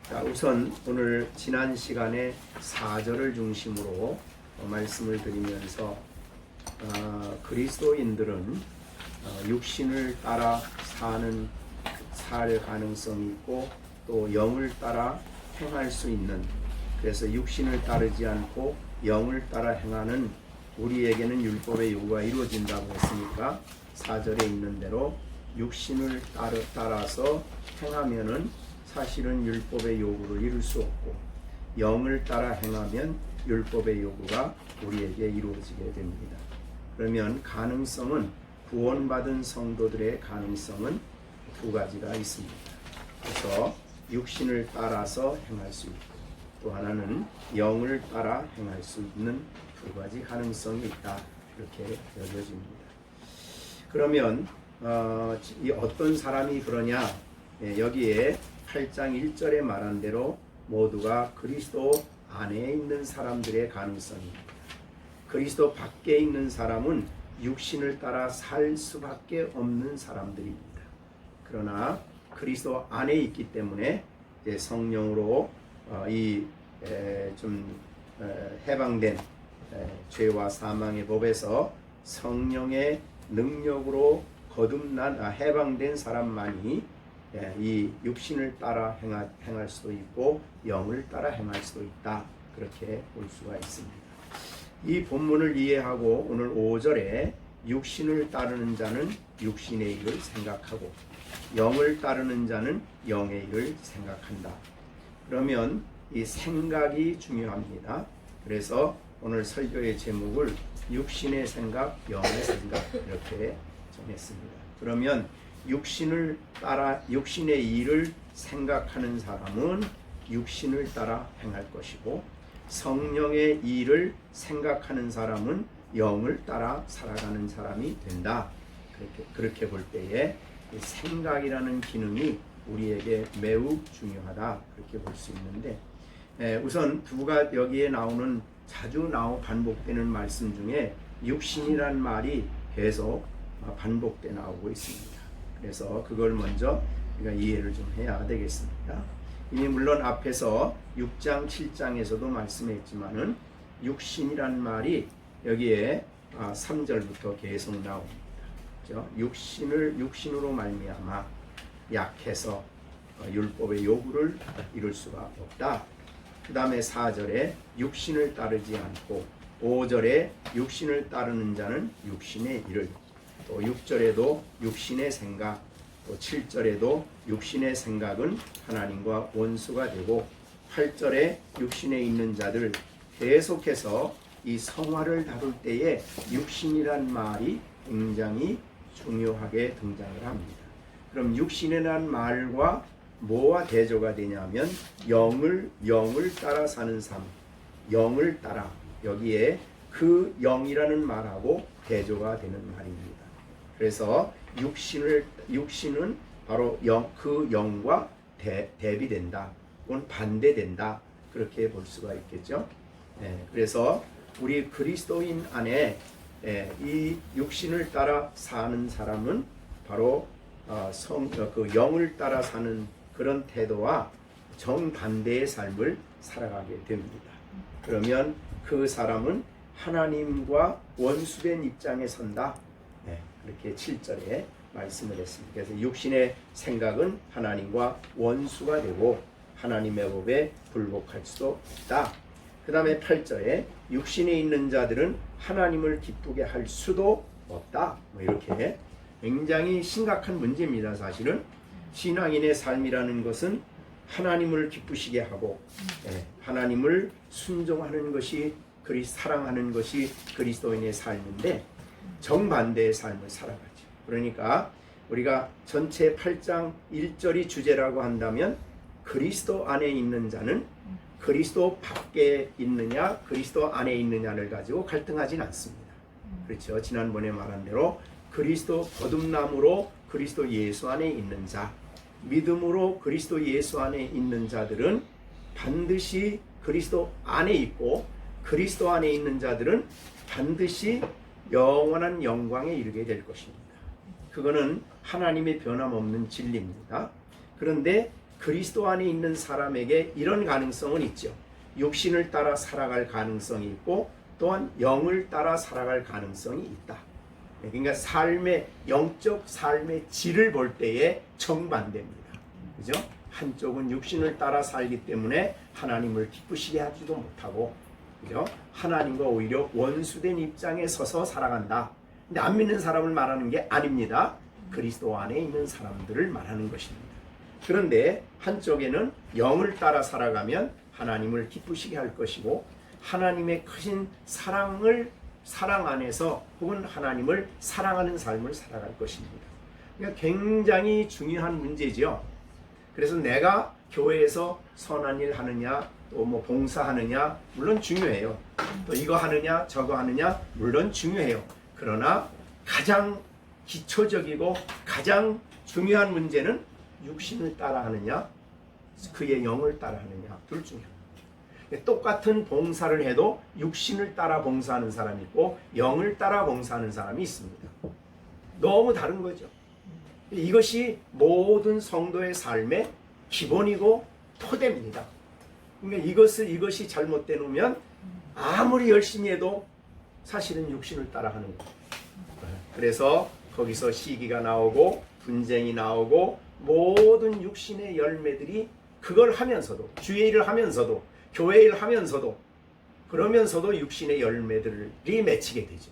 자, 우선 오늘 지난 시간에 4절을 중심으로 말씀을 드리면서 그리스도인들은 육신을 따라 살 가능성이 있고 또 영을 따라 행할 수 있는, 그래서 육신을 따르지 않고 영을 따라 행하는 우리에게는 율법의 요구가 이루어진다고 했으니까 4절에 있는 대로 육신을 따라서 행하면은 사실은 율법의 요구를 이룰 수 없고, 영을 따라 행하면 율법의 요구가 우리에게 이루어지게 됩니다. 그러면 가능성은, 구원받은 성도들의 가능성은 두 가지가 있습니다. 그래서 육신을 따라서 행할 수 있고, 또 하나는 영을 따라 행할 수 있는 두 가지 가능성이 있다, 이렇게 여겨집니다. 그러면 어떤 사람이 그러냐? 여기에 8장 1절에 말한 대로 모두가 그리스도 안에 있는 사람들의 가능성입니다. 그리스도 밖에 있는 사람은 육신을 따라 살 수밖에 없는 사람들입니다. 그러나 그리스도 안에 있기 때문에 성령으로 해방된 죄와 사망의 법에서 성령의 능력으로 해방된 사람만이 이 육신을 따라 행할 수도 있고 영을 따라 행할 수도 있다, 그렇게 볼 수가 있습니다. 이 본문을 이해하고 오늘 5절에 육신을 따르는 자는 육신의 일을 생각하고 영을 따르는 자는 영의 일을 생각한다. 그러면 이 생각이 중요합니다. 그래서 오늘 설교의 제목을 육신의 생각, 영의 생각, 이렇게 정했습니다. 그러면 육신의 일을 생각하는 사람은 육신을 따라 행할 것이고, 성령의 일을 생각하는 사람은 영을 따라 살아가는 사람이 된다. 그렇게 볼 때에 생각이라는 기능이 우리에게 매우 중요하다, 그렇게 볼 수 있는데, 우선 여기에 자주 반복되는 말씀 중에 육신이란 말이 계속 반복돼 나오고 있습니다. 그래서 그걸 먼저 우리가 이해를 좀 해야 되겠습니다. 이미 물론 앞에서 6장 7장에서도 말씀했지만은 육신이란 말이 여기에 3절부터 계속 나옵니다. 그렇죠? 육신으로 말미암아 약해서 율법의 요구를 이룰 수가 없다. 그 다음에 4절에 육신을 따르지 않고, 5절에 육신을 따르는 자는 육신의 일을, 또 6절에도 육신의 생각, 또 7절에도 육신의 생각은 하나님과 원수가 되고, 8절에 육신에 있는 자들, 계속해서 이 성화를 다룰 때에 육신이란 말이 굉장히 중요하게 등장을 합니다. 그럼 육신이란 말과 뭐와 대조가 되냐면 영을 따라 사는 삶, 영을 따라, 여기에 그 영이라는 말하고 대조가 되는 말입니다. 그래서 육신은 바로 그 영과 대비된다, 혹은 반대된다, 그렇게 볼 수가 있겠죠. 그래서 우리 그리스도인 안에 이 육신을 따라 사는 사람은 바로 그 영을 따라 사는 그런 태도와 정반대의 삶을 살아가게 됩니다. 그러면 그 사람은 하나님과 원수된 입장에 선다, 그렇게 7절에 말씀을 했습니다. 그래서 육신의 생각은 하나님과 원수가 되고 하나님의 법에 불복할 수도 있다. 그 다음에 8절에 육신에 있는 자들은 하나님을 기쁘게 할 수도 없다. 이렇게 굉장히 심각한 문제입니다. 사실은 신앙인의 삶이라는 것은 하나님을 기쁘시게 하고 하나님을 순종하는 것이, 사랑하는 것이 그리스도인의 삶인데 정반대의 삶을 살아가죠. 그러니까 우리가 전체 8장 1절이 주제라고 한다면 그리스도 안에 있는 자는 그리스도 밖에 있느냐 그리스도 안에 있느냐를 가지고 갈등하진 않습니다. 그렇죠. 지난번에 말한 대로 그리스도 거듭남으로 그리스도 예수 안에 있는 자, 믿음으로 그리스도 예수 안에 있는 자들은 반드시 그리스도 안에 있고, 그리스도 안에 있는 자들은 반드시 영원한 영광에 이르게 될 것입니다. 그거는 하나님의 변함없는 진리입니다. 그런데 그리스도 안에 있는 사람에게 이런 가능성은 있죠. 육신을 따라 살아갈 가능성이 있고 또한 영을 따라 살아갈 가능성이 있다. 그러니까 영적 삶의 질을 볼 때에 정반대입니다. 그죠? 한쪽은 육신을 따라 살기 때문에 하나님을 기쁘시게 하지도 못하고, 그죠? 하나님과 오히려 원수된 입장에 서서 살아간다. 근데 안 믿는 사람을 말하는 게 아닙니다. 그리스도 안에 있는 사람들을 말하는 것입니다. 그런데 한쪽에는 영을 따라 살아가면 하나님을 기쁘시게 할 것이고, 하나님의 크신 사랑 안에서 혹은 하나님을 사랑하는 삶을 살아갈 것입니다. 그러니까 굉장히 중요한 문제죠. 그래서 내가 교회에서 선한 일 하느냐, 또 뭐 봉사하느냐, 물론 중요해요. 또 이거 하느냐, 저거 하느냐, 물론 중요해요. 그러나 가장 기초적이고 가장 중요한 문제는 육신을 따라하느냐, 그의 영을 따라하느냐, 둘 중에 하나. 똑같은 봉사를 해도 육신을 따라 봉사하는 사람이 있고 영을 따라 봉사하는 사람이 있습니다. 너무 다른 거죠. 이것이 모든 성도의 삶의 기본이고 토대입니다. 그러니까 이것이 잘못돼 놓으면 아무리 열심히 해도 사실은 육신을 따라하는 거예요. 그래서 거기서 시기가 나오고 분쟁이 나오고 모든 육신의 열매들이 그걸 하면서도, 주의 일을 하면서도, 교회 일을 하면서도, 그러면서도 육신의 열매들이 맺히게 되죠.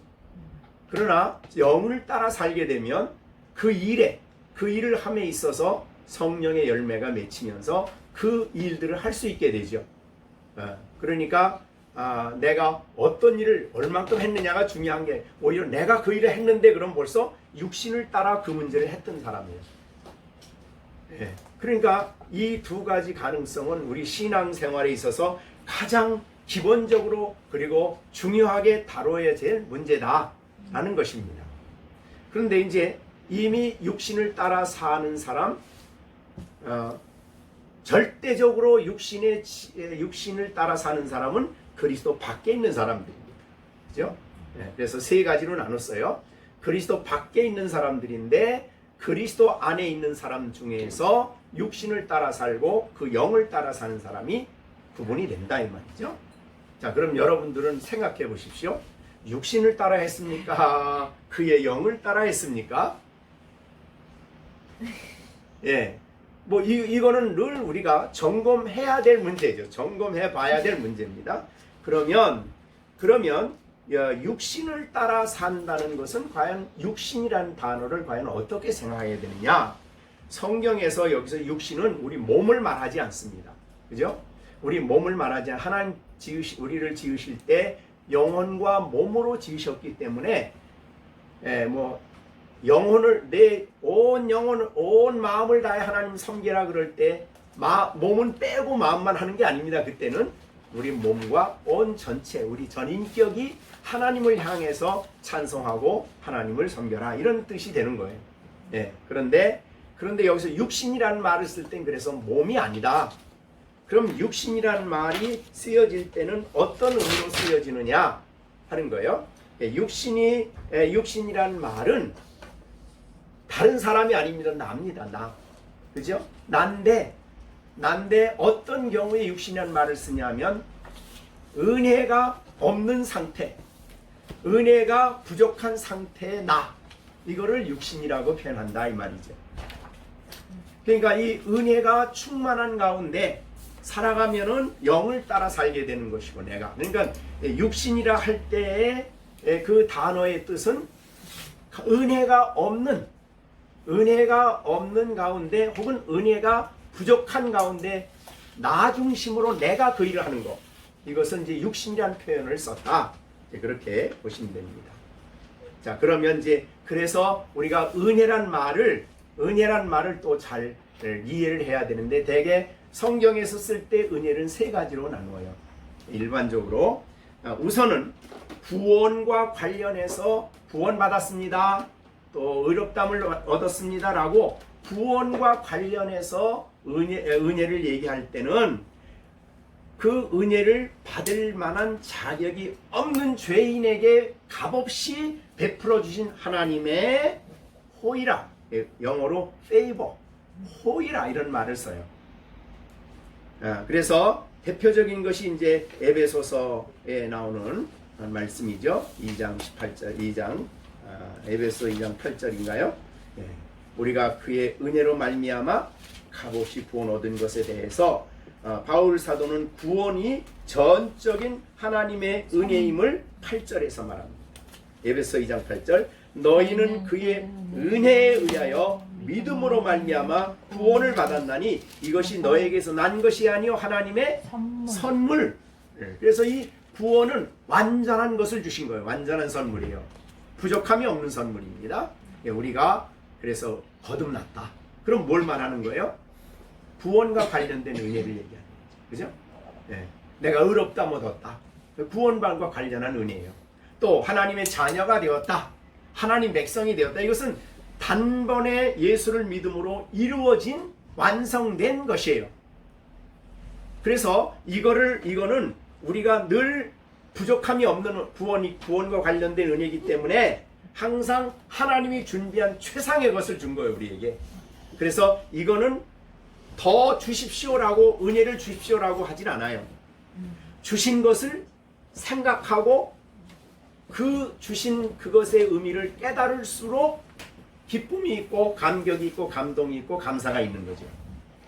그러나 영을 따라 살게 되면 그 일을 함에 있어서 성령의 열매가 맺히면서 그 일들을 할 수 있게 되죠. 그러니까 내가 어떤 일을 얼만큼 했느냐가 중요한 게, 오히려 내가 그 일을 했는데 그럼 벌써 육신을 따라 그 문제를 했던 사람이에요. 그러니까 이 두 가지 가능성은 우리 신앙생활에 있어서 가장 기본적으로 그리고 중요하게 다뤄야 될 문제다라는 것입니다. 그런데 이제 이미 육신을 따라 사는 사람, 절대적으로 육신을 따라 사는 사람은 그리스도 밖에 있는 사람들입니다. 그죠? 그래서 세 가지로 나눴어요. 그리스도 밖에 있는 사람들인데 그리스도 안에 있는 사람 중에서 육신을 따라 살고 그 영을 따라 사는 사람이 구분이 된다 이 말이죠. 자, 그럼 여러분들은 생각해 보십시오. 육신을 따라 했습니까? 그의 영을 따라 했습니까? 예. 뭐 이거는 늘 우리가 점검해야 될 문제죠. 점검해 봐야 될 문제입니다. 그러면 육신을 따라 산다는 것은 과연 육신이라는 단어를 과연 어떻게 생각해야 되느냐? 성경에서 여기서 육신은 우리 몸을 말하지 않습니다. 그죠? 우리 몸을 말하지 않, 하나님 우리를 지으실 때 영혼과 몸으로 지으셨기 때문에 영혼을 내 온 영혼을 온 마음을 다해 하나님 섬기라 그럴 때 몸은 빼고 마음만 하는 게 아닙니다. 그때는 우리 몸과 온 전체 우리 전인격이 하나님을 향해서 찬송하고 하나님을 섬겨라 이런 뜻이 되는 거예요. 그런데 여기서 육신이라는 말을 쓸 땐 그래서 몸이 아니다. 그럼 육신이라는 말이 쓰여질 때는 어떤 의미로 쓰여지느냐 하는 거예요. 육신이라는 말은 다른 사람이 아닙니다. 나입니다. 나. 그죠? 난데 어떤 경우에 육신이라는 말을 쓰냐면 은혜가 없는 상태, 은혜가 부족한 상태의 나, 이거를 육신이라고 표현한다 이 말이죠. 그러니까 이 은혜가 충만한 가운데 살아가면은 영을 따라 살게 되는 것이고, 내가 그러니까 육신이라 할 때의 그 단어의 뜻은 은혜가 없는 가운데 혹은 은혜가 부족한 가운데 나 중심으로 내가 그 일을 하는 것, 이것은 이제 육신이라는 표현을 썼다. 그렇게 보시면 됩니다. 자, 그러면 그래서 우리가 은혜란 말을 또 잘 이해를 해야 되는데, 대개 성경에서 쓸 때 은혜는 세 가지로 나누어요. 일반적으로 우선은 구원과 관련해서 구원받았습니다, 또 의롭다함을 얻었습니다 라고 구원과 관련해서 은혜를 얘기할 때는 그 은혜를 받을 만한 자격이 없는 죄인에게 값없이 베풀어 주신 하나님의 호의라, 영어로 favor, 호의라 이런 말을 써요. 그래서 대표적인 것이 이제 에베소서에 나오는 말씀이죠. 2장 18절, 에베소 2장 8절인가요? 우리가 그의 은혜로 말미암아 값없이 구원 얻은 것에 대해서 바울 사도는 구원이 전적인 하나님의 은혜임을 8절에서 말합니다. 에베소 2장 8절, 너희는 그의 은혜에 의하여 믿음으로 말미암아 구원을 받았나니 이것이 너에게서 난 것이 아니요 하나님의 선물. 그래서 이 구원은 완전한 것을 주신 거예요. 완전한 선물이에요. 부족함이 없는 선물입니다. 우리가 그래서 거듭났다. 그럼 뭘 말하는 거예요? 구원과 관련된 은혜를 얘기하는 거죠. 그죠? 내가 의롭다 못했다. 구원과 관련한 은혜예요. 또 하나님의 자녀가 되었다. 하나님 백성이 되었다. 이것은 단번에 예수를 믿음으로 이루어진 완성된 것이에요. 그래서 이거는 우리가 늘 부족함이 없는 구원과 관련된 은혜이기 때문에 항상 하나님이 준비한 최상의 것을 준 거예요, 우리에게. 그래서 이거는 더 주십시오라고, 은혜를 주십시오라고 하진 않아요. 주신 것을 생각하고 그 주신 그것의 의미를 깨달을수록 기쁨이 있고 감격이 있고 감동이 있고 감사가 있는 거죠.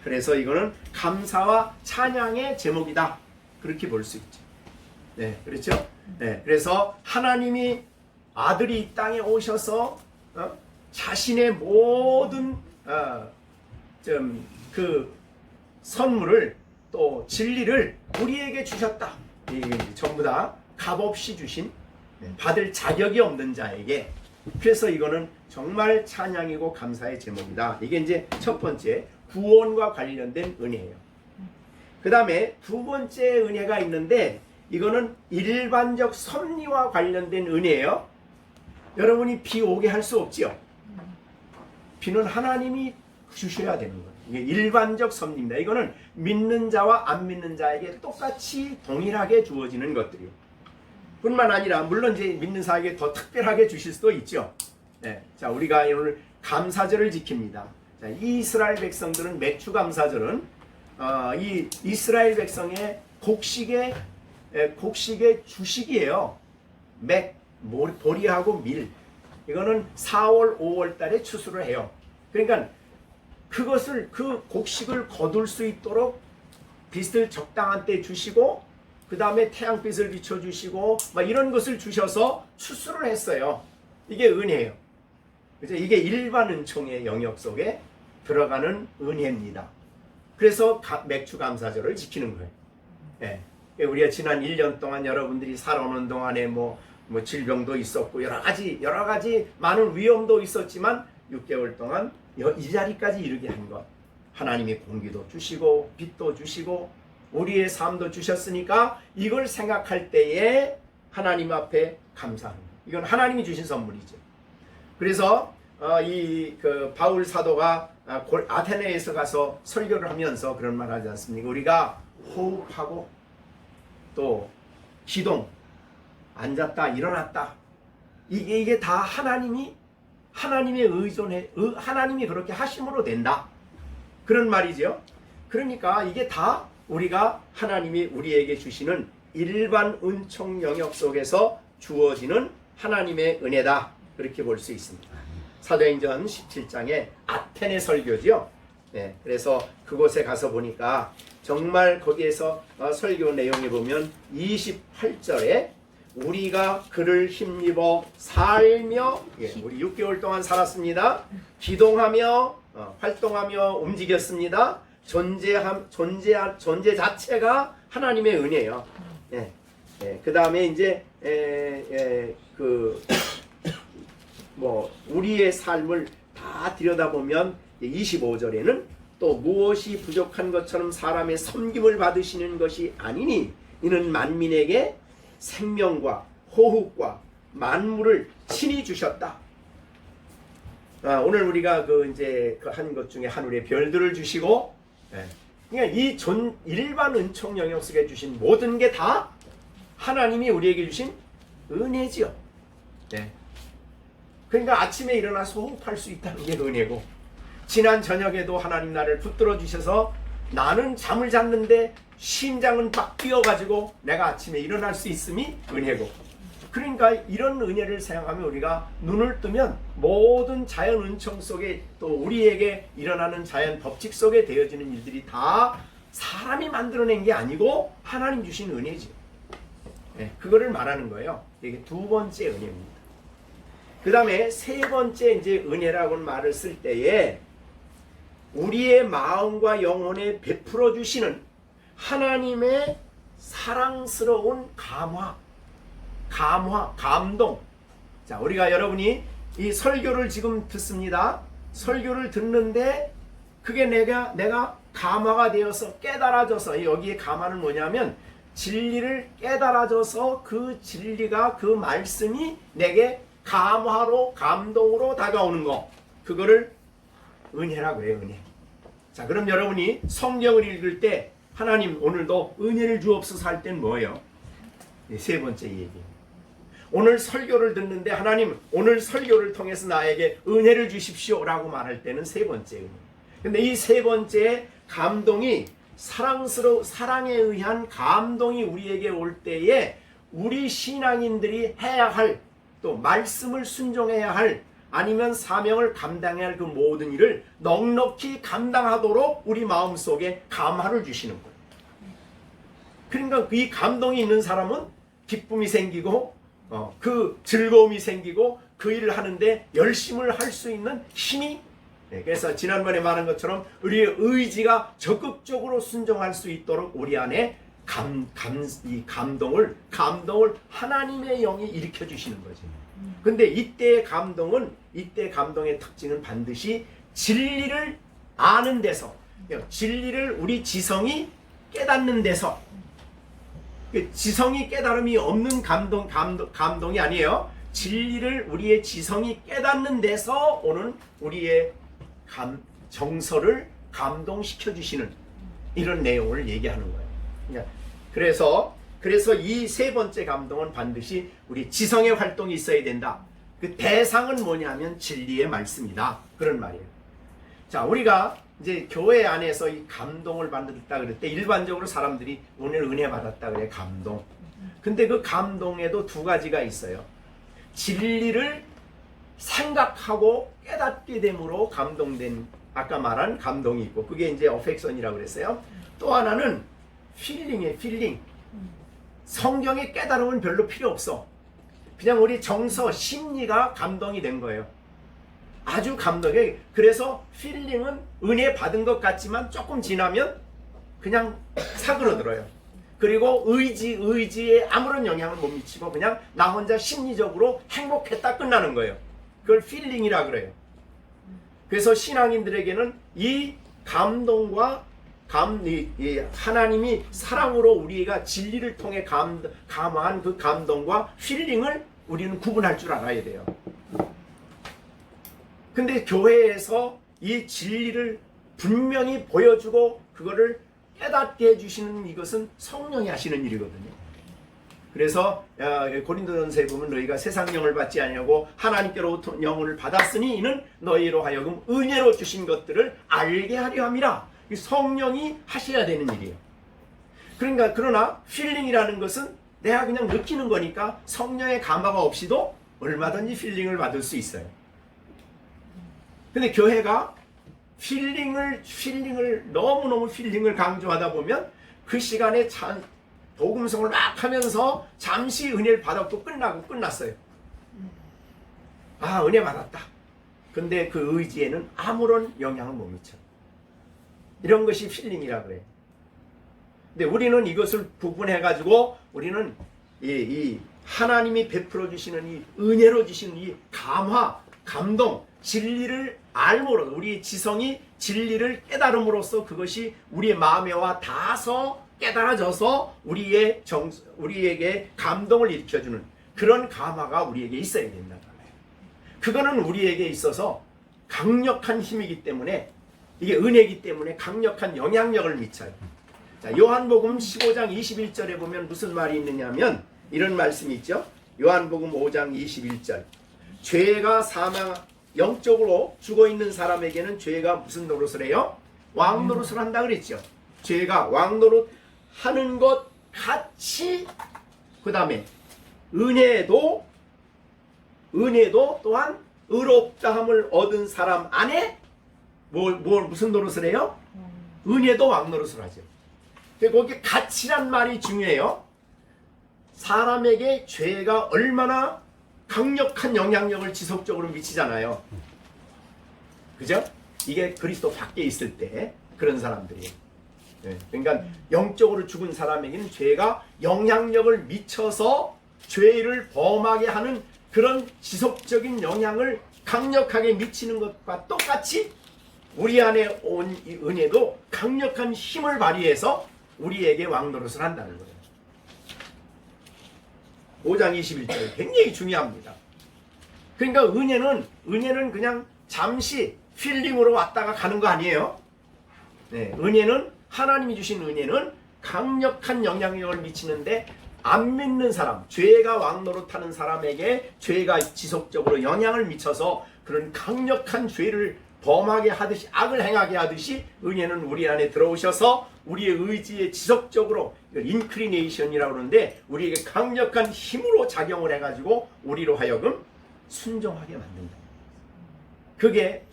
그래서 이거는 감사와 찬양의 제목이다. 그렇게 볼 수 있죠. 네, 그렇죠? 네, 그래서 하나님이 아들이 이 땅에 오셔서 자신의 모든 그 선물을 또 진리를 우리에게 주셨다. 이게 전부 다 값없이 주신, 받을 자격이 없는 자에게. 그래서 이거는 정말 찬양이고 감사의 제목이다. 이게 이제 첫 번째 구원과 관련된 은혜예요. 그 다음에 두 번째 은혜가 있는데 이거는 일반적 섭리와 관련된 은혜예요. 여러분이 비 오게 할 수 없지요. 비는 하나님이 주셔야 되는 거예요. 이게 일반적 섭리입니다. 이거는 믿는 자와 안 믿는 자에게 똑같이 동일하게 주어지는 것들이에요. 뿐만 아니라 물론 이제 믿는 사에게 더 특별하게 주실 수도 있죠. 네. 자, 우리가 오늘 감사절을 지킵니다. 자, 이스라엘 백성들은 맥주 감사절은 이 이스라엘 백성의 곡식의 주식이에요. 보리하고 밀. 이거는 4월, 5월 달에 추수를 해요. 그러니까 그 곡식을 거둘 수 있도록 빛을 적당한 때 주시고 그 다음에 태양빛을 비춰주시고 막 이런 것을 주셔서 추수를 했어요. 이게 은혜예요. 그죠? 이게 일반 은총의 영역 속에 들어가는 은혜입니다. 그래서 맥주 감사절을 지키는 거예요. 예. 우리가 지난 1년 동안 여러분들이 살아오는 동안에 뭐 질병도 있었고 여러 가지 많은 위험도 있었지만 6개월 동안 이 자리까지 이르게 한 것. 하나님이 공기도 주시고 빛도 주시고 우리의 삶도 주셨으니까 이걸 생각할 때에 하나님 앞에 감사합니다. 이건 하나님이 주신 선물이죠. 그래서 바울 사도가 아테네에서 가서 설교를 하면서 그런 말 하지 않습니까? 우리가 호흡하고 또 기동, 앉았다 일어났다, 이게 다 하나님의 의존에 하나님이 그렇게 하심으로 된다. 그런 말이죠. 그러니까 이게 다 우리가 하나님이 우리에게 주시는 일반 은총 영역 속에서 주어지는 하나님의 은혜다. 그렇게 볼 수 있습니다. 사도행전 17장에 아테네 설교죠. 네, 그래서 그곳에 가서 보니까 정말 거기에서 설교 내용에 보면 28절에 우리가 그를 힘입어 살며, 우리 6개월 동안 살았습니다. 기동하며 활동하며 움직였습니다. 존재 자체가 하나님의 은혜예요. 그 다음에 이제 우리의 삶을 다 들여다보면 25절에는 또 무엇이 부족한 것처럼 사람의 섬김을 받으시는 것이 아니니 이는 만민에게 생명과 호흡과 만물을 친히 주셨다. 오늘 우리가 한 것 중에 하늘의 별들을 주시고, 그러니까 이 일반 은총 영역 속에 주신 모든 게 다 하나님이 우리에게 주신 은혜지요. 그러니까 아침에 일어나서 호흡할 수 있다는 게 은혜고, 지난 저녁에도 하나님 나를 붙들어 주셔서 나는 잠을 잤는데 심장은 막 뛰어가지고 내가 아침에 일어날 수 있음이 은혜고, 그러니까 이런 은혜를 생각하면 우리가 눈을 뜨면 모든 자연 은총 속에 또 우리에게 일어나는 자연 법칙 속에 되어지는 일들이 다 사람이 만들어낸 게 아니고 하나님 주신 은혜지. 네, 그거를 말하는 거예요. 이게 두 번째 은혜입니다. 그 다음에 세 번째 이제 은혜라고 말을 쓸 때에 우리의 마음과 영혼에 베풀어 주시는 하나님의 사랑스러운 감동. 자, 우리가 여러분이 이 설교를 지금 듣습니다. 설교를 듣는데 그게 내가 감화가 되어서 깨달아져서, 여기에 감화는 뭐냐면 진리를 깨달아져서 그 진리가, 그 말씀이 내게 감화로, 감동으로 다가오는 거, 그거를 은혜라고 해요. 은혜. 자, 그럼 여러분이 성경을 읽을 때 하나님 오늘도 은혜를 주옵소서 할 땐 뭐예요? 세 번째 얘기. 오늘 설교를 듣는데 하나님 오늘 설교를 통해서 나에게 은혜를 주십시오 라고 말할 때는 세 번째 은혜. 근데 이 세 번째 감동이 사랑에 의한 감동이 우리에게 올 때에 우리 신앙인들이 해야 할, 또 말씀을 순종해야 할, 아니면 사명을 감당해야 할 그 모든 일을 넉넉히 감당하도록 우리 마음속에 감화를 주시는 거예요. 그러니까 이 감동이 있는 사람은 기쁨이 생기고 그 즐거움이 생기고 그 일을 하는데 열심을 할 수 있는 힘이, 그래서 지난번에 말한 것처럼 우리의 의지가 적극적으로 순종할 수 있도록 우리 안에 이 감동을 하나님의 영이 일으켜 주시는 거죠. 근데 이때의 감동의 특징은 반드시 진리를 아는 데서, 진리를 우리 지성이 깨닫는 데서, 지성이 깨달음이 없는 감동이 아니에요. 진리를 우리의 지성이 깨닫는 데서 오는 우리의 정서를 감동시켜 주시는 이런 내용을 얘기하는 거예요. 그래서 이 세 번째 감동은 반드시 우리 지성의 활동이 있어야 된다. 그 대상은 뭐냐면 진리의 말씀이다. 그런 말이에요. 자, 우리가 이제 교회 안에서 이 감동을 받았다 그럴 때 일반적으로 사람들이 오늘 은혜 받았다 그래, 감동. 근데 그 감동에도 두 가지가 있어요. 진리를 생각하고 깨닫게 됨으로 감동된, 아까 말한 감동이 있고, 그게 이제 어펙션이라고 그랬어요. 또 하나는 필링이에요. 필링. 성경의 깨달음은 별로 필요 없어. 그냥 우리 정서, 심리가 감동이 된 거예요. 아주 감동해. 그래서 필링은 은혜 받은 것 같지만 조금 지나면 그냥 사그러들어요. 그리고 의지에 아무런 영향을 못 미치고 그냥 나 혼자 심리적으로 행복했다 끝나는 거예요. 그걸 필링이라 그래요. 그래서 신앙인들에게는 이 감동과 하나님이 사랑으로 우리가 진리를 통해 감화한 그 감동과 필링을 우리는 구분할 줄 알아야 돼요. 근데 교회에서 이 진리를 분명히 보여주고 그거를 깨닫게 해주시는 이것은 성령이 하시는 일이거든요. 그래서 고린도전서에 보면 너희가 세상 영을 받지 아니하고 하나님께로부터 영을 받았으니 이는 너희로 하여금 은혜로 주신 것들을 알게 하려 함이라. 성령이 하셔야 되는 일이에요. 그러나 필링이라는 것은 내가 그냥 느끼는 거니까 성령의 감화가 없이도 얼마든지 필링을 받을 수 있어요. 근데 교회가 너무너무 필링을 강조하다 보면 그 시간에 복음성을 막 하면서 잠시 은혜를 받았고 끝났어요. 아, 은혜 받았다. 근데 그 의지에는 아무런 영향을 못 미쳐. 이런 것이 필링이라 그래요. 근데 우리는 이것을 구분해가지고 우리는 이 하나님이 베풀어 주시는 이 은혜로 주시는 이 감화, 감동, 진리를 알므로 우리 지성이 진리를 깨달음으로써 그것이 우리의 마음에 와 닿아서 깨달아져서 우리에게 감동을 일으켜주는 그런 감화가 우리에게 있어야 된다. 그거는 우리에게 있어서 강력한 힘이기 때문에, 이게 은혜이기 때문에 강력한 영향력을 미쳐요. 자, 요한복음 15장 21절에 보면 무슨 말이 있느냐면 이런 말씀이 있죠. 요한복음 5장 21절. 죄가 영적으로 죽어있는 사람에게는 죄가 무슨 노릇을 해요? 왕 노릇을 한다 그랬죠. 죄가 왕노릇 하는 것 같이, 그 다음에 은혜도 또한 의롭다함을 얻은 사람 안에 무슨 노릇을 해요? 은혜도 왕노릇을 하죠. 거기 같이란 말이 중요해요. 사람에게 죄가 얼마나 강력한 영향력을 지속적으로 미치잖아요. 그죠? 이게 그리스도 밖에 있을 때 그런 사람들이에요. 그러니까 영적으로 죽은 사람에게는 죄가 영향력을 미쳐서 죄를 범하게 하는 그런 지속적인 영향을 강력하게 미치는 것과 똑같이 우리 안에 온 이 은혜도 강력한 힘을 발휘해서 우리에게 왕노릇을 한다는 거예요. 5장 21절 굉장히 중요합니다. 그러니까 은혜는 그냥 잠시 필링으로 왔다가 가는 거 아니에요. 네, 은혜는 하나님이 주신 은혜는 강력한 영향력을 미치는데 안 믿는 사람, 죄가 왕노릇하는 사람에게 죄가 지속적으로 영향을 미쳐서 그런 강력한 죄를 범하게 하듯이, 악을 행하게 하듯이 은혜는 우리 안에 들어오셔서 우리의 의지에 지속적으로, 이걸 인클리네이션이라고 그러는데, 우리에게 강력한 힘으로 작용을 해가지고 우리로 하여금 순종하게 만든다. 그게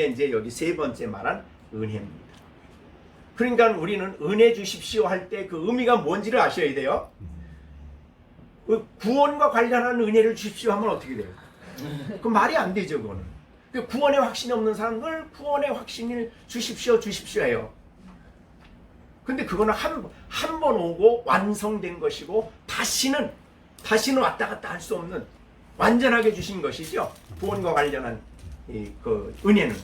이제 여기 세 번째 말한 은혜입니다. 그러니까 우리는 은혜 주십시오 할 때 그 의미가 뭔지를 아셔야 돼요. 구원과 관련한 은혜를 주십시오 하면 어떻게 돼요? 그 말이 안 되죠, 그거는. 구원의 확신이 없는 사람들 구원의 확신을 주십시오 해요. 근데 그거는 한 번 오고 완성된 것이고 다시는 왔다 갔다 할 수 없는 완전하게 주신 것이죠. 구원과 관련한 그 은혜는.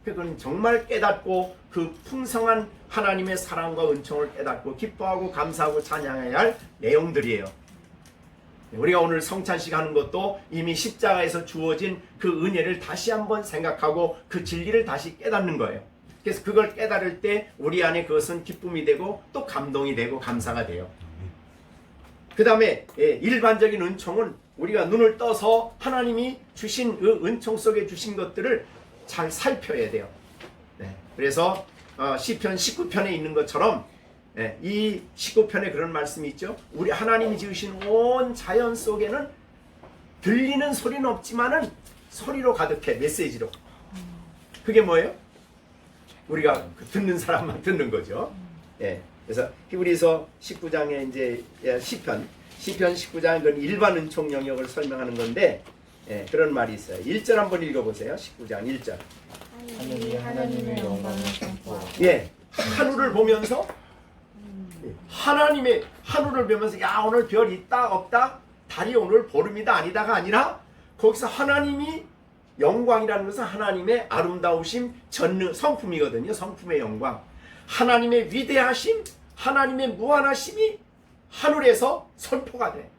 그건 정말 깨닫고 그 풍성한 하나님의 사랑과 은총을 깨닫고 기뻐하고 감사하고 찬양해야 할 내용들이에요. 우리가 오늘 성찬식 하는 것도 이미 십자가에서 주어진 그 은혜를 다시 한번 생각하고 그 진리를 다시 깨닫는 거예요. 그래서 그걸 깨달을 때 우리 안에 그것은 기쁨이 되고 또 감동이 되고 감사가 돼요. 그 다음에 일반적인 은총은 우리가 눈을 떠서 하나님이 주신 그 은총 속에 주신 것들을 잘 살펴야 돼요. 그래서 시편 19편에 있는 것처럼 이 19편에 그런 말씀이 있죠. 우리 하나님이 지으신 온 자연 속에는 들리는 소리는 없지만은 소리로 가득해. 메시지로. 그게 뭐예요? 우리가 듣는 사람만 듣는 거죠. 그래서 히브리서 19장에 이제 시편 19장은 그건 일반 은총 영역을 설명하는 건데 그런 말이 있어요. 1절 한번 읽어보세요. 19장 1절. 하늘이 하나님의 영광을 선포하고. 하늘을 보면서 하나님의 하늘을 보면서 야 오늘 별 있다 없다 달이 오늘 보름이다 아니다가 아니라 거기서 하나님이 영광이라는 것은 하나님의 아름다우심 전능 성품이거든요. 성품의 영광, 하나님의 위대하심, 하나님의 무한하심이 하늘에서 선포가 돼.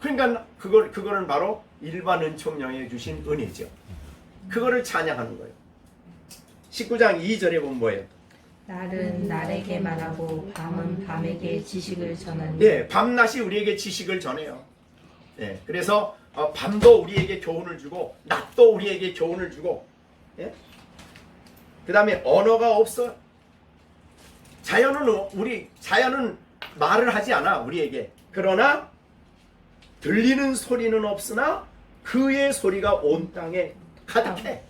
그러니까 그거는 바로 일반 은총령에 주신 은혜죠. 그거를 찬양하는 거예요. 19장 2절에 보면 뭐예요? 날은 날에게 말하고 밤은 밤에게 지식을 전하니. 밤낮이 우리에게 지식을 전해요. 그래서 밤도 우리에게 교훈을 주고 낮도 우리에게 교훈을 주고. 그 다음에 언어가 없어. 자연은 말을 하지 않아 우리에게. 그러나 들리는 소리는 없으나 그의 소리가 온 땅에 가득해.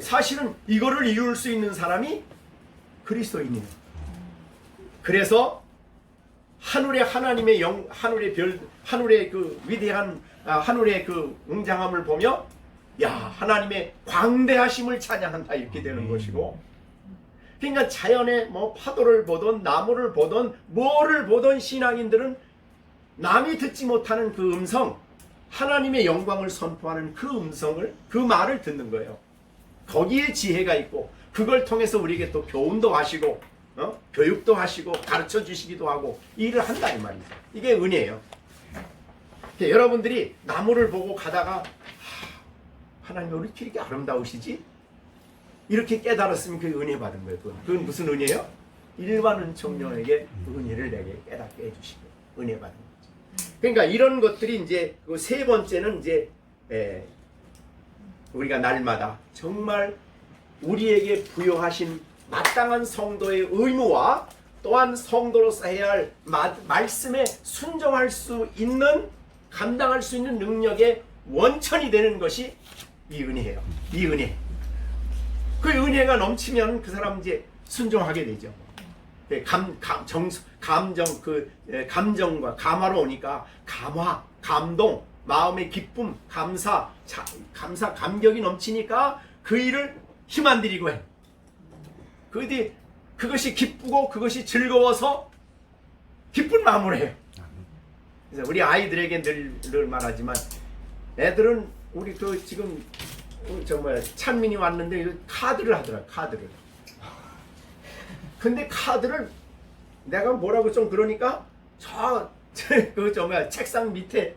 사실은 이거를 이룰 수 있는 사람이 그리스도인이에요. 그래서 하늘의 하나님의 하늘의 별, 하늘의 그 위대한 하늘의 그 웅장함을 보며 야 하나님의 광대하심을 찬양한다 이렇게 되는 것이고. 그러니까 자연의 뭐 파도를 보던 나무를 보던 뭐를 보던 신앙인들은 남이 듣지 못하는 그 음성, 하나님의 영광을 선포하는 그 음성을, 그 말을 듣는 거예요. 거기에 지혜가 있고 그걸 통해서 우리에게 또 교훈도 하시고 교육도 하시고 가르쳐 주시기도 하고 일을 한다 이 말이죠. 이게 은혜예요. 여러분들이 나무를 보고 가다가 하나님 왜 이렇게 아름다우시지? 이렇게 깨달았으면 그게 은혜 받은 거예요. 그건 무슨 은혜예요? 일반 은총령에게 은혜를 내게 깨닫게 해주시고 은혜 받은 거죠. 그러니까 이런 것들이 이제 그 세 번째는 이제 우리가 날마다 정말 우리에게 부여하신 마땅한 성도의 의무와 또한 성도로서 해야 할 말씀에 순종할 수 있는, 감당할 수 있는 능력의 원천이 되는 것이 이 은혜예요. 이 은혜. 그 은혜가 넘치면 그 사람 이제 순종하게 되죠. 감정과 감화로 오니까 감화, 감동, 마음의 기쁨, 감사, 감격이 넘치니까 그 일을 힘 안 들이고 해. 그것이 기쁘고 그것이 즐거워서 기쁜 마음으로 해요. 그래서 우리 아이들에게 늘 말하지만, 애들은 우리 지금 찬민이 왔는데 카드를 하더라. 카드를. 근데 카드를 내가 뭐라고 좀 그러니까 책상 밑에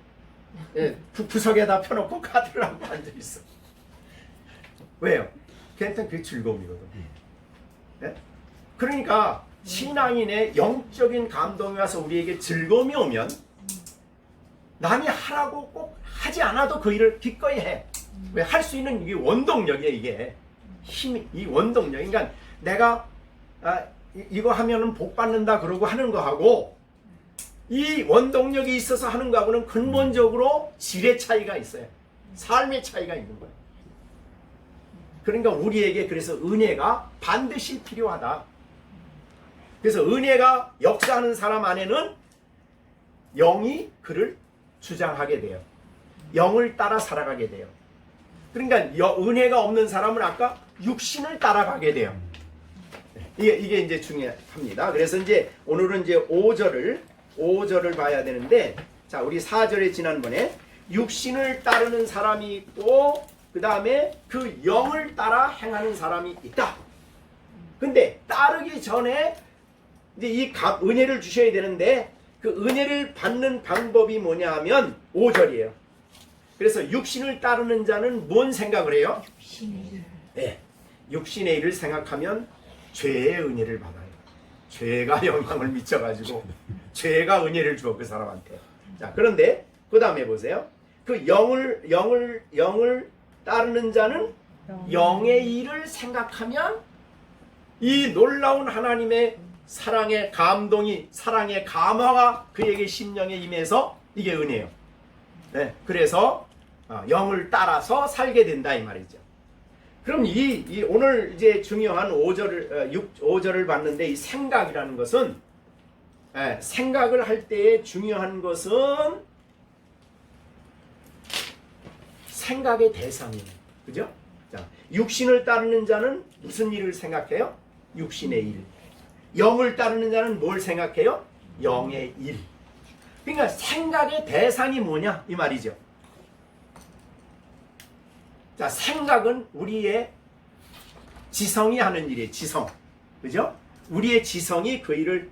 구석에다 펴놓고 카드를 하고 앉아 있어. 왜요? 걔한테는 그게 즐거움이거든. 네? 그러니까 신앙인의 영적인 감동이 와서 우리에게 즐거움이 오면 남이 하라고 꼭 하지 않아도 그 일을 기꺼이 해. 왜? 할 수 있는 이게 원동력이에요. 이게 힘이, 이 원동력. 그러니까 내가 이거 하면은 복 받는다 그러고 하는 거하고 이 원동력이 있어서 하는 거하고는 근본적으로 질의 차이가 있어요. 삶의 차이가 있는 거예요. 그러니까 우리에게 그래서 은혜가 반드시 필요하다. 그래서 은혜가 역사하는 사람 안에는 영이 그를 주장하게 돼요. 영을 따라 살아가게 돼요. 그러니까 은혜가 없는 사람은 아까 육신을 따라가게 돼요. 이게 이제 중요합니다. 그래서 이제 오늘은 이제 5절을 봐야 되는데, 자, 우리 4절에 지난번에 육신을 따르는 사람이 있고 그 다음에 그 영을 따라 행하는 사람이 있다. 근데 따르기 전에 이제 이 은혜를 주셔야 되는데 그 은혜를 받는 방법이 뭐냐 하면 5절이에요. 그래서 육신을 따르는 자는 뭔 생각을 해요? 네, 육신의 일을 생각하면 죄의 은혜를 받아요. 죄가 영향을 미쳐가지고 죄가 은혜를 줘, 그 사람한테. 자, 그런데 그 다음에 보세요. 그 영을 따르는 자는 영의 일을 생각하면 이 놀라운 하나님의 사랑의 감동이, 사랑의 감화가 그에게 심령에 임해서 이게 은혜예요. 네, 그래서 영을 따라서 살게 된다 이 말이죠. 그럼 이 오늘 이제 중요한 5절을 봤는데, 이 생각이라는 것은, 생각을 할 때에 중요한 것은 생각의 대상이에요. 그죠? 자, 육신을 따르는 자는 무슨 일을 생각해요? 육신의 일. 영을 따르는 자는 뭘 생각해요? 영의 일. 그러니까 생각의 대상이 뭐냐 이 말이죠. 자, 생각은 우리의 지성이 하는 일이에요. 지성. 그죠? 우리의 지성이 그 일을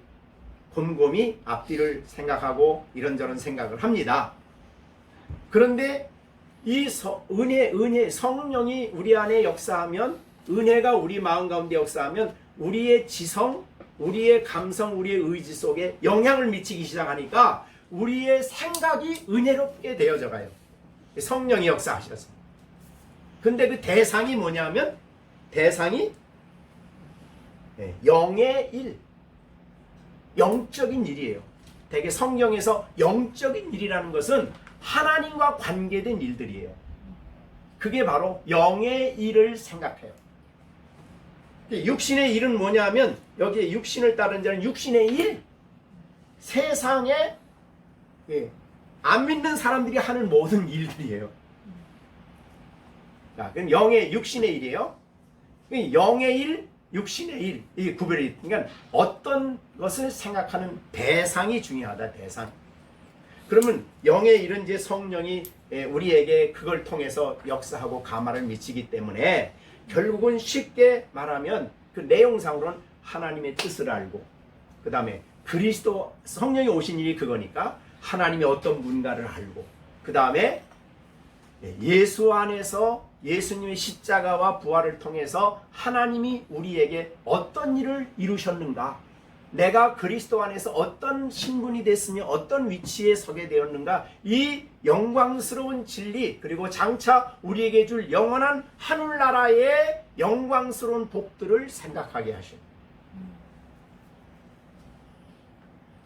곰곰이 앞뒤를 생각하고 이런저런 생각을 합니다. 그런데 이 성령이 우리 안에 역사하면, 은혜가 우리 마음 가운데 역사하면 우리의 지성, 우리의 감성, 우리의 의지 속에 영향을 미치기 시작하니까 우리의 생각이 은혜롭게 되어져 가요. 성령이 역사하셔서. 근데 그 대상이 뭐냐면, 대상이 영의 일, 영적인 일이에요. 되게 성경에서 영적인 일이라는 것은 하나님과 관계된 일들이에요. 그게 바로 영의 일을 생각해요. 육신의 일은 뭐냐면, 여기에 육신을 따른 자는 육신의 일, 세상에 안 믿는 사람들이 하는 모든 일들이에요. 자, 그럼 영의 육신의 일이에요. 영의 일, 육신의 일, 이게 구별이. 그러니까 어떤 것을 생각하는 대상이 중요하다. 대상. 그러면 영의 일은 이제 성령이 우리에게 그걸 통해서 역사하고 감화를 미치기 때문에 결국은 쉽게 말하면 그 내용상으로는 하나님의 뜻을 알고, 그 다음에 그리스도 성령이 오신 일이 그거니까 하나님의 어떤 뭔가를 알고, 그 다음에 예수 안에서 예수님의 십자가와 부활을 통해서 하나님이 우리에게 어떤 일을 이루셨는가, 내가 그리스도 안에서 어떤 신분이 됐으며 어떤 위치에 서게 되었는가, 이 영광스러운 진리, 그리고 장차 우리에게 줄 영원한 하늘나라의 영광스러운 복들을 생각하게 하셔요.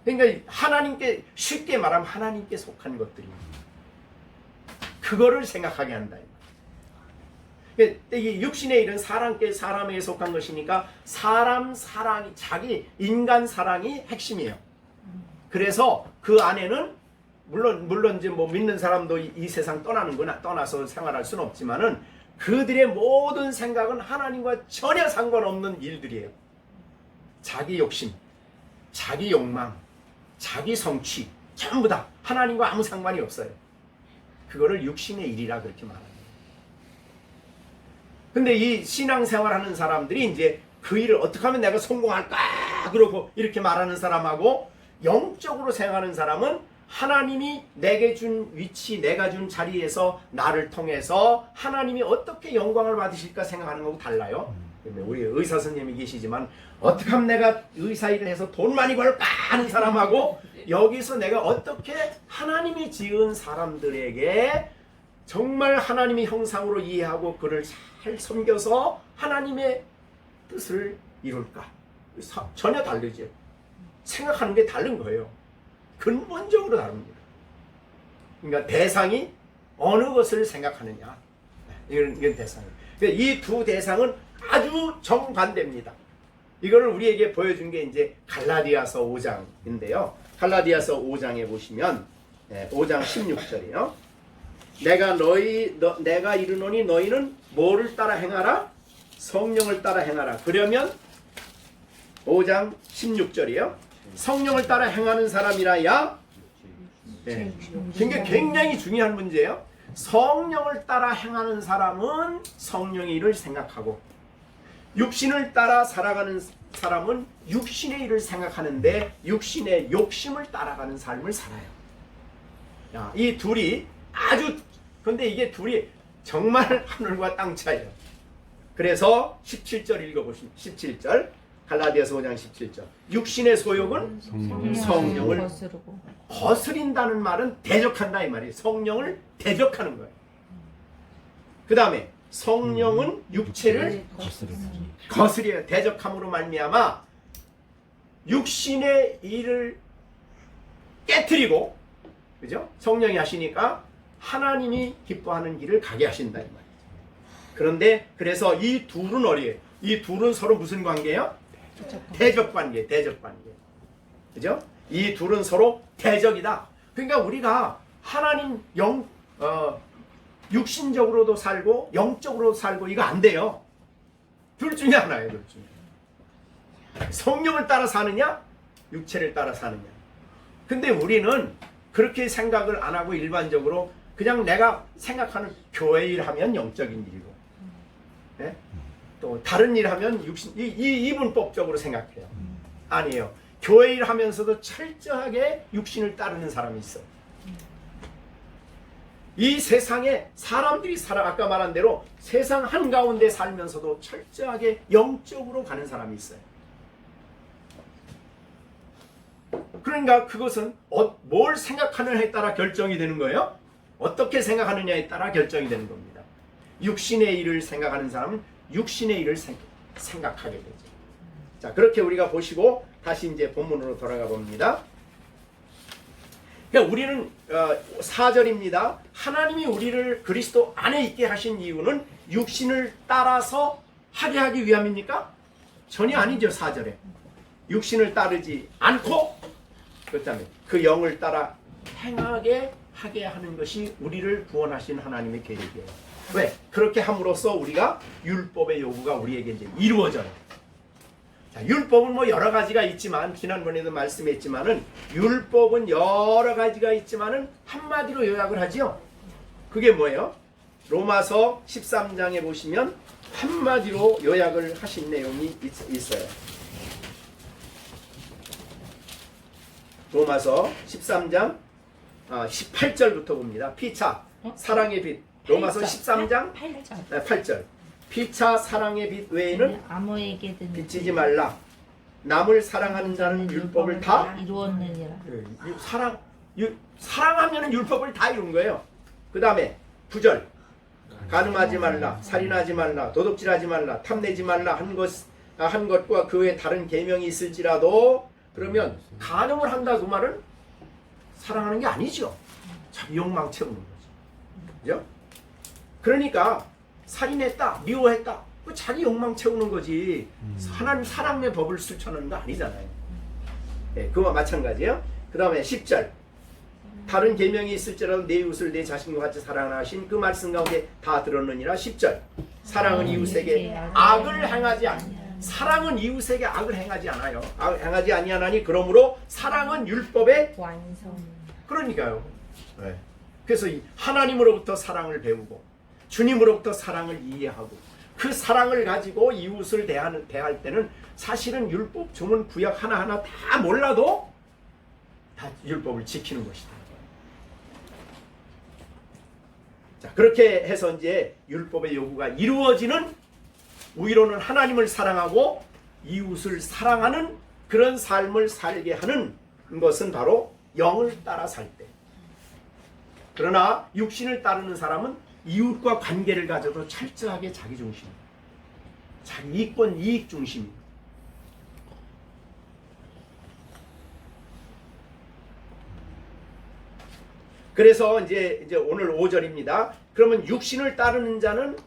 그러니까 하나님께, 쉽게 말하면 하나님께 속한 것들입니다. 그거를 생각하게 한다. 이 육신의 일은 사람에게 속한 것이니까 사람 사랑이, 자기 인간 사랑이 핵심이에요. 그래서 그 안에는 물론 이제 뭐 믿는 사람도 이 세상 떠나서 생활할 수는 없지만은 그들의 모든 생각은 하나님과 전혀 상관없는 일들이에요. 자기 욕심, 자기 욕망, 자기 성취, 전부 다 하나님과 아무 상관이 없어요. 그거를 육신의 일이라 그렇게 말합니다. 근데 이 신앙생활하는 사람들이 이제 그 일을 어떻게 하면 내가 성공할까 그러고 이렇게 말하는 사람하고, 영적으로 생각하는 사람은 하나님이 내게 준 위치, 내가 준 자리에서 나를 통해서 하나님이 어떻게 영광을 받으실까 생각하는 거하고 달라요. 우리 의사 선생님이 계시지만 어떻게 하면 내가 의사 일을 해서 돈 많이 벌까 하는 사람하고, 여기서 내가 어떻게 하나님이 지은 사람들에게 정말 하나님의 형상으로 이해하고 그를 잘 섬겨서 하나님의 뜻을 이룰까, 전혀 다르죠. 생각하는 게 다른 거예요. 근본적으로 다릅니다. 그러니까 대상이 어느 것을 생각하느냐, 이건 대상이에요. 이 두 대상은 아주 정반대입니다. 이걸 우리에게 보여준 게 이제 갈라디아서 5장인데요. 갈라디아서 5장에 보시면 5장 16절이에요. 내가 이르노니 너희는 뭐를 따라 행하라? 성령을 따라 행하라. 그러면 5장 16절이에요. 성령을 따라 행하는 사람이라야, 굉장히 중요한 문제예요. 성령을 따라 행하는 사람은 성령의 일을 생각하고, 육신을 따라 살아가는 사람은 육신의 일을 생각하는데 육신의 욕심을 따라가는 삶을 살아요. 이 둘이 근데 이게 둘이 정말 하늘과 땅 차이예요. 그래서 17절 읽어보시면, 17절 갈라디아서 5장 17절, 육신의 소욕은 성령을 거스린다는 말은 대적한다 이 말이에요. 성령을 대적하는 거예요. 그 다음에 성령은 육체를 거스려요. 대적함으로 말미암아 육신의 일을 깨트리고, 그죠? 성령이 하시니까 하나님이 기뻐하는 길을 가게 하신다 이 말이에요. 그런데 그래서 이 둘은 어디에요? 이 둘은 서로 무슨 관계예요? 대적 관계. 그죠? 이 둘은 서로 대적이다. 그러니까 우리가 하나님 육신적으로도 살고 영적으로도 살고 이거 안 돼요. 둘 중에 하나예요. 둘 중에. 성령을 따라 사느냐, 육체를 따라 사느냐. 근데 우리는 그렇게 생각을 안 하고 일반적으로 그냥 내가 생각하는 교회 일 하면 영적인 일이고, 네? 또 다른 일 하면 육신, 이분법적으로 생각해요. 아니에요. 교회 일 하면서도 철저하게 육신을 따르는 사람이 있어요. 이 세상에 사람들이 아까 말한 대로 세상 한가운데 살면서도 철저하게 영적으로 가는 사람이 있어요. 그러니까 그것은 뭘 생각하느냐에 따라 결정이 되는 거예요. 어떻게 생각하느냐에 따라 결정이 되는 겁니다. 육신의 일을 생각하는 사람은 육신의 일을 생각하게 되죠. 자, 그렇게 우리가 보시고 다시 이제 본문으로 돌아가 봅니다. 그러니까 우리는 4절입니다. 하나님이 우리를 그리스도 안에 있게 하신 이유는 육신을 따라서 하게 위함입니까? 전혀 아니죠. 4절에 육신을 따르지 않고 그렇다면 그 영을 따라 행하게 하게 하는 것이 우리를 구원하신 하나님의 계획이에요. 왜? 그렇게 함으로써 우리가 율법의 요구가 우리에게 이제 이루어져요. 자, 율법은 뭐 여러 가지가 있지만, 지난번에도 말씀했지만은 율법은 여러 가지가 있지만은 한마디로 요약을 하지요. 그게 뭐예요? 로마서 13장에 보시면 한마디로 요약을 하신 내용이 있어요. 로마서 13장 18절부터 봅니다. 피차 사랑의 빛. 로마서 13장 8절. 피차 사랑의 빛 외에는 아무에게든 비치지 말라. 남을 사랑하는 자는 율법을 다 이루었느니라. 사랑하면 율법을 다 이룬 거예요. 그 다음에 9절 간음하지 말라, 살인하지 말라, 도둑질하지 말라, 탐내지 말라 한 것과 그 외에 다른 계명이 있을지라도. 그러면 간음을 한다 그 말은 사랑하는 게 아니죠. 자기 욕망 채우는 거죠. 그죠? 그러니까 살인했다, 미워했다, 그 자기 욕망 채우는 거지. 하나님 사랑의 법을 실천하는 거 아니잖아요. 네, 그와 마찬가지예요. 그 다음에 10절 다른 계명이 있을지라도 내 이웃을 내 자신과 같이 사랑하신 그 말씀 가운데 다 들었느니라. 10절 사랑은 이웃에게 악을 행하지 사랑은 이웃에게 악을 행하지 않아요. 행하지 아니하나니 그러므로 사랑은 율법의 완성. 그러니까요. 네. 그래서 하나님으로부터 사랑을 배우고 주님으로부터 사랑을 이해하고 그 사랑을 가지고 이웃을 대할 때는 사실은 율법 조문 구약 하나하나 다 몰라도 다 율법을 지키는 것이다. 자, 그렇게 해서 이제 율법의 요구가 이루어지는, 우리로는 하나님을 사랑하고 이웃을 사랑하는 그런 삶을 살게 하는 것은 바로 영을 따라 살 때. 그러나 육신을 따르는 사람은 이웃과 관계를 가져도 철저하게 자기 중심, 자기 이권 이익 중심입니다. 그래서 이제 오늘 5절입니다. 그러면 육신을 따르는 자는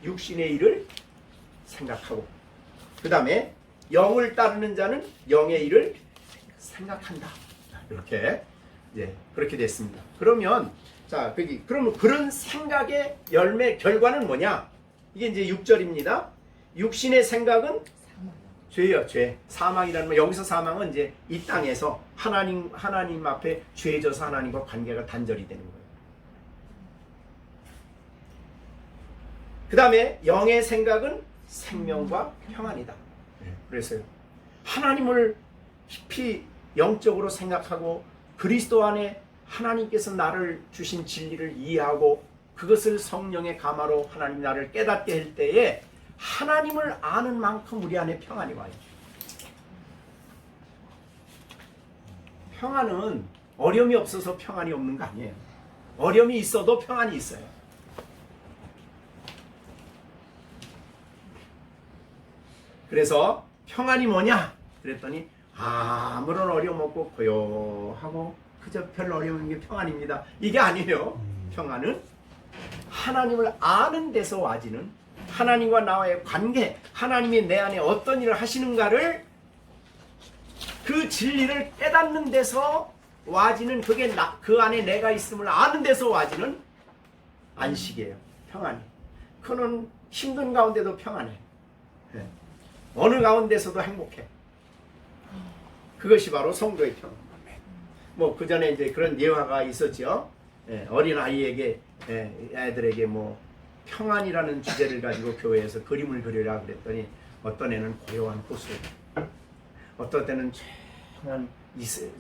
육신의 일을 생각하고, 그 다음에 영을 따르는 자는 영의 일을 생각한다. 이렇게 그렇게 됐습니다. 그러면 그러면 그런 생각의 결과는 뭐냐? 이게 이제 6절입니다. 육신의 생각은 죄요, 죄. 사망이라는 거. 여기서 사망은 이제 이 땅에서 하나님 앞에 죄져서 하나님과 관계가 단절이 되는 거예요. 그 다음에 영의 생각은 생명과 평안이다. 그래서요, 하나님을 깊이 영적으로 생각하고 그리스도 안에 하나님께서 나를 주신 진리를 이해하고 그것을 성령의 감화로 하나님 나를 깨닫게 할 때에 하나님을 아는 만큼 우리 안에 평안이 와요. 평안은 어려움이 없어서 평안이 없는 거 아니에요. 어려움이 있어도 평안이 있어요. 그래서 평안이 뭐냐? 그랬더니 아무런 어려움 없고 고요하고 그저 별 어려움 없는 게 평안입니다. 이게 아니에요. 평안은 하나님을 아는 데서 와지는, 하나님과 나와의 관계, 하나님이 내 안에 어떤 일을 하시는가를, 그 진리를 깨닫는 데서 와지는, 그게 그 안에 내가 있음을 아는 데서 와지는 안식이에요. 평안이. 그는 힘든 가운데도 평안해. 어느 가운데서도 행복해. 그것이 바로 성도의 평안. 뭐 그 전에 이제 그런 예화가 있었죠. 어린 아이에게, 애들에게 뭐 평안이라는 주제를 가지고 교회에서 그림을 그리라 그랬더니 어떤 애는 고요한 호수, 어떤 때는 조용한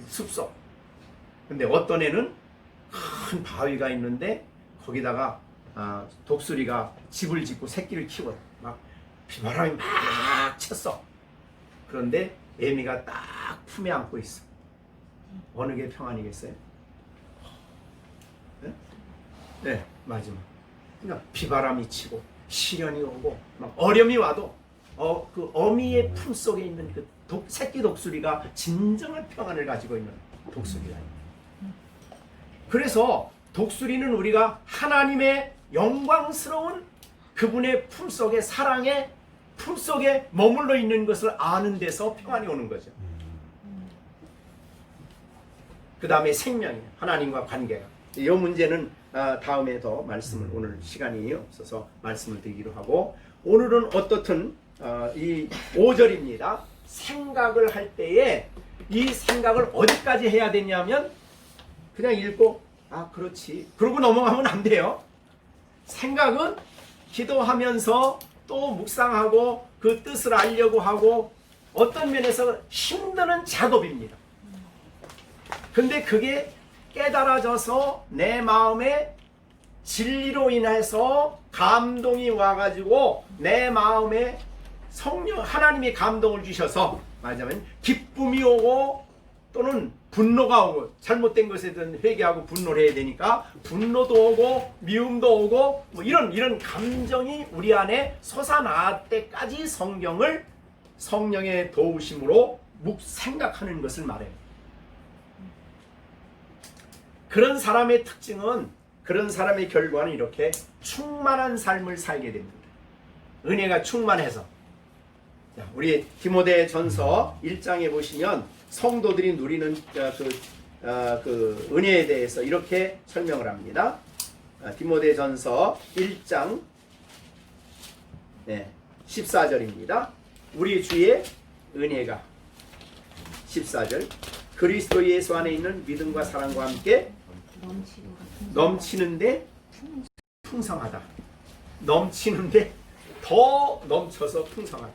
숲속, 근데 어떤 애는 큰 바위가 있는데 거기다가 독수리가 집을 짓고 새끼를 키워 막 비바람이 막 쳤어. 그런데 애미가 딱 품에 안고 있어. 어느 게 평안이겠어요? 네, 마지막. 그러니까 비바람이 치고 시련이 오고 막 어려움이 와도 그 어미의 품 속에 있는 그 새끼 독수리가 진정한 평안을 가지고 있는 독수리가 있는. 그래서 독수리는 우리가 하나님의 영광스러운 그분의 품 속에, 사랑의 품 속에 머물러 있는 것을 아는 데서 평안이 오는 거죠. 그 다음에 생명이에요. 하나님과 관계가. 이 문제는 다음에 더 말씀을, 오늘 시간이 없어서 말씀을 드리기로 하고, 오늘은 어떻든 이 5절입니다. 생각을 할 때에 이 생각을 어디까지 해야 되냐면 그냥 읽고 그렇지 그러고 넘어가면 안 돼요. 생각은 기도하면서 또 묵상하고 그 뜻을 알려고 하고 어떤 면에서 힘드는 작업입니다. 근데 그게 깨달아져서 내 마음에 진리로 인해서 감동이 와가지고 내 마음에 성령 하나님이 감동을 주셔서 말하자면 기쁨이 오고 또는 분노가 오고, 잘못된 것에 대한 회개하고 분노를 해야 되니까 분노도 오고 미움도 오고 뭐 이런 감정이 우리 안에 솟아날 때까지 성령의 도우심으로 생각하는 것을 말해요. 그런 사람의 특징은, 그런 사람의 결과는 이렇게 충만한 삶을 살게 됩니다. 은혜가 충만해서. 자, 우리 디모데전서 1장에 보시면 성도들이 누리는 그 은혜에 대해서 이렇게 설명을 합니다. 디모데전서 1장 14절입니다. 우리 주의 은혜가, 14절, 그리스도 예수 안에 있는 믿음과 사랑과 함께 넘치는데 풍성하다. 넘치는데 더 넘쳐서 풍성하다.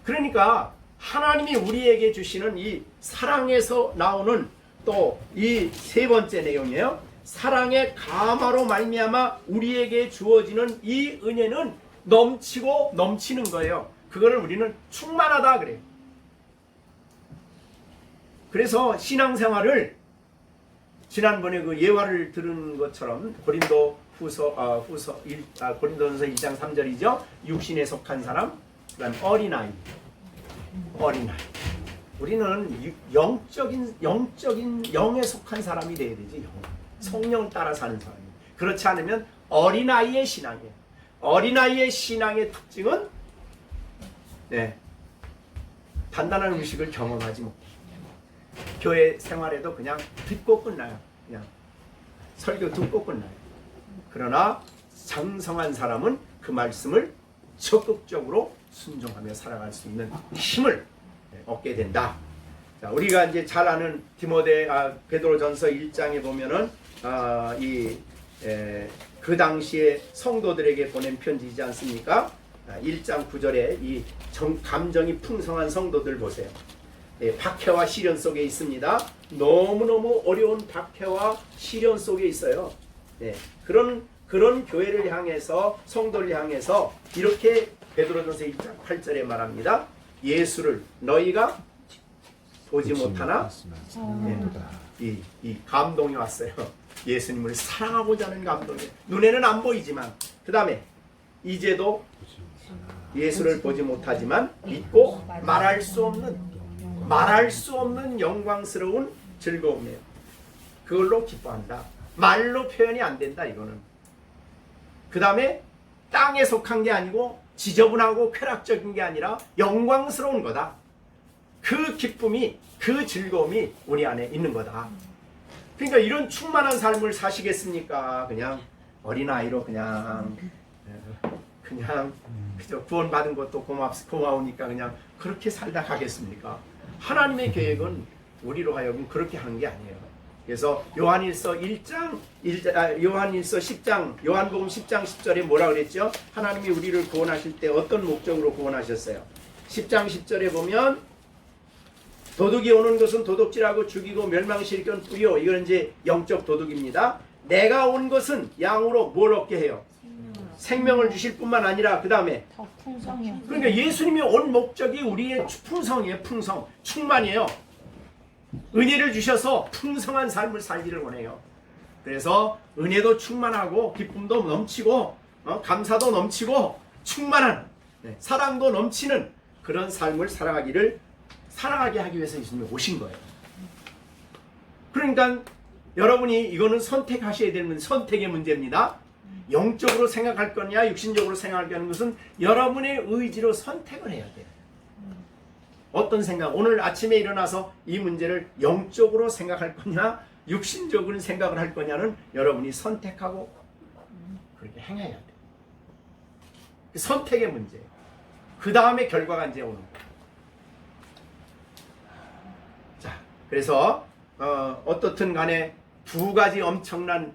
그러니까 하나님이 우리에게 주시는 이 사랑에서 나오는 또 이 세 번째 내용이에요. 사랑의 감화로 말미암아 우리에게 주어지는 이 은혜는 넘치고 넘치는 거예요. 그거를 우리는 충만하다 그래요. 그래서 신앙생활을 지난번에 그 예화를 들은 것처럼 고린도전서 1장 3절이죠. 육신에 속한 사람, 그다음 어린아이. 우리는 영적인 영에 속한 사람이 돼야 되지. 성령 따라 사는 사람이. 그렇지 않으면 어린아이의 신앙이에요. 어린아이의 신앙의 특징은 단단한 음식을 경험하지 못해요. 교회 생활에도 그냥 듣고 끝나요. 그냥 설교 듣고 끝나요. 그러나 장성한 사람은 그 말씀을 적극적으로 순종하며 살아갈 수 있는 힘을 얻게 된다. 자, 우리가 이제 잘 아는 베드로전서 1장에 보면은 그 당시에 성도들에게 보낸 편지이지 않습니까? 1장 9절에 이 감정이 풍성한 성도들 보세요. 박해와 시련 속에 있습니다. 너무너무 어려운 박해와 시련 속에 있어요. 그런 교회를 향해서, 성도를 향해서 이렇게 베드로전서 1장 8절에 말합니다. 예수를 너희가 보지 못하나 이 감동이 왔어요. 예수님을 사랑하고자 하는 감동이. 눈에는 안 보이지만, 그 다음에 이제도 예수를 보지 못하지만 믿고 말할 수 없는 영광스러운 즐거움이에요. 그걸로 기뻐한다. 말로 표현이 안 된다. 이거는. 그 다음에 땅에 속한 게 아니고 지저분하고 쾌락적인 게 아니라 영광스러운 거다. 그 기쁨이, 그 즐거움이 우리 안에 있는 거다. 그러니까 이런 충만한 삶을 사시겠습니까? 그냥 어린아이로 그냥 그저 구원받은 것도 고마우니까 그냥 그렇게 살다 가겠습니까? 하나님의 계획은 우리로 하여금 그렇게 하는 게 아니에요. 그래서 요한복음 10장 10절에 뭐라 그랬죠? 하나님이 우리를 구원하실 때 어떤 목적으로 구원하셨어요? 10장 10절에 보면 도둑이 오는 것은 도둑질하고 죽이고 멸망시킬 뿐이요. 이건 이제 영적 도둑입니다. 내가 온 것은 양으로 뭘 얻게 해요? 생명을 주실 뿐만 아니라 그 다음에 더 풍성해요. 그러니까 예수님이 온 목적이 우리의 풍성이에요. 충만이에요. 은혜를 주셔서 풍성한 삶을 살기를 원해요. 그래서 은혜도 충만하고 기쁨도 넘치고 감사도 넘치고 충만한 사랑도 넘치는 그런 삶을 살아가게 하기 위해서 예수님이 오신 거예요. 그러니까 여러분이 이거는 선택하셔야 되는 선택의 문제입니다. 영적으로 생각할 거냐 육신적으로 생각할 거냐는 것은 여러분의 의지로 선택을 해야 돼요. 어떤 생각, 오늘 아침에 일어나서 이 문제를 영적으로 생각할 거냐 육신적으로 생각을 할 거냐는 여러분이 선택하고 그렇게 행해야 돼요. 선택의 문제예요. 그 다음에 결과가 이제 오는 거예요. 자, 그래서 어떻든 간에 두 가지 엄청난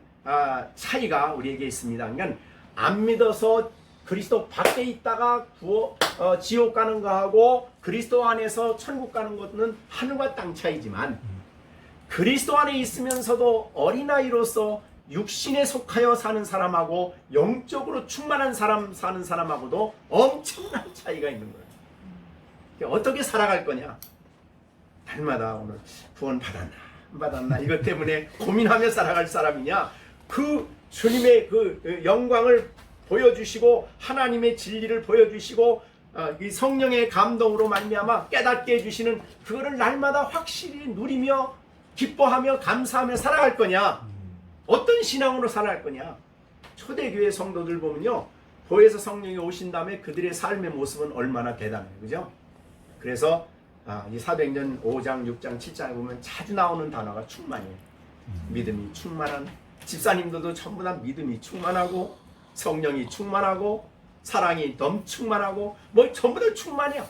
차이가 우리에게 있습니다. 그러니까 안 믿어서 그리스도 밖에 있다가 지옥 가는 거하고 그리스도 안에서 천국 가는 것은 하늘과 땅 차이지만 그리스도 안에 있으면서도 어린아이로서 육신에 속하여 사는 사람하고 영적으로 충만한 사람 사는 사람하고도 엄청난 차이가 있는 거예요. 어떻게 살아갈 거냐? 날마다 오늘 구원 받았나 안 받았나 이것 때문에 고민하며 살아갈 사람이냐? 그 주님의 그 영광을 보여주시고 하나님의 진리를 보여주시고 이 성령의 감동으로 말미암아 깨닫게 해주시는 그거를 날마다 확실히 누리며 기뻐하며 감사하며 살아갈 거냐? 어떤 신앙으로 살아갈 거냐? 초대교회 성도들 보면요, 보혜사 성령이 오신 다음에 그들의 삶의 모습은 얼마나 대단해요, 그죠? 그래서 이 사도행전 5장, 6장, 7장에 보면 자주 나오는 단어가 충만이에요. 믿음이 충만한, 집사님들도 전부 다 믿음이 충만하고 성령이 충만하고 사랑이 넘충만하고 뭐 전부 다 충만해요.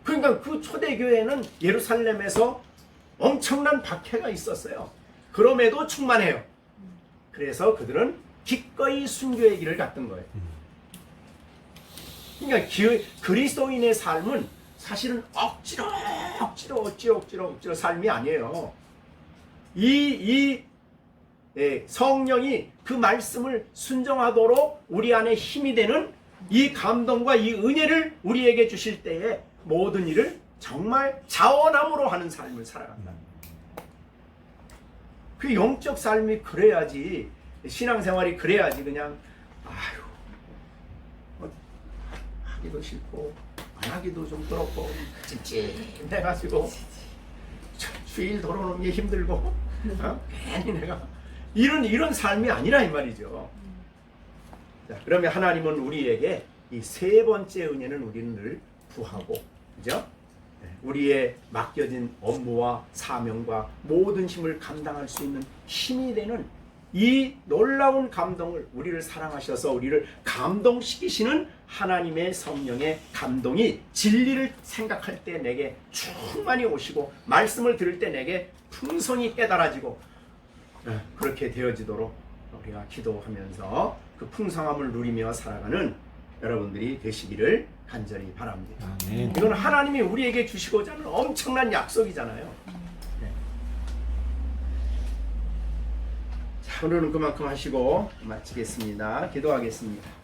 그러니까 그 초대교회는 예루살렘에서 엄청난 박해가 있었어요. 그럼에도 충만해요. 그래서 그들은 기꺼이 순교의 길을 갔던 거예요. 그러니까 그리스도인의 삶은 사실은 억지로 삶이 아니에요. 성령이 그 말씀을 순종하도록 우리 안에 힘이 되는 이 감동과 이 은혜를 우리에게 주실 때에 모든 일을 정말 자원함으로 하는 삶을 살아간다. 그 영적 삶이 그래야지, 신앙생활이 그래야지 그냥 하기도 싫고 안 하기도 좀 그렇고 찜찜해가지고 주일 돌아오는 게 힘들고 괜히 내가 이런 삶이 아니라 이 말이죠. 자, 그러면 하나님은 우리에게 이 세 번째 은혜는 우리는 늘 구하고, 그죠? 우리의 맡겨진 업무와 사명과 모든 힘을 감당할 수 있는 힘이 되는 이 놀라운 감동을, 우리를 사랑하셔서 우리를 감동시키시는 하나님의 성령의 감동이 진리를 생각할 때 내게 충만히 오시고 말씀을 들을 때 내게 풍성히 깨달아지고 그렇게 되어지도록 우리가 기도하면서 그 풍성함을 누리며 살아가는 여러분들이 되시기를 간절히 바랍니다. 아멘. 이건 하나님이 우리에게 주시고자 하는 엄청난 약속이잖아요. 네. 자, 오늘은 그만큼 하시고 마치겠습니다. 기도하겠습니다.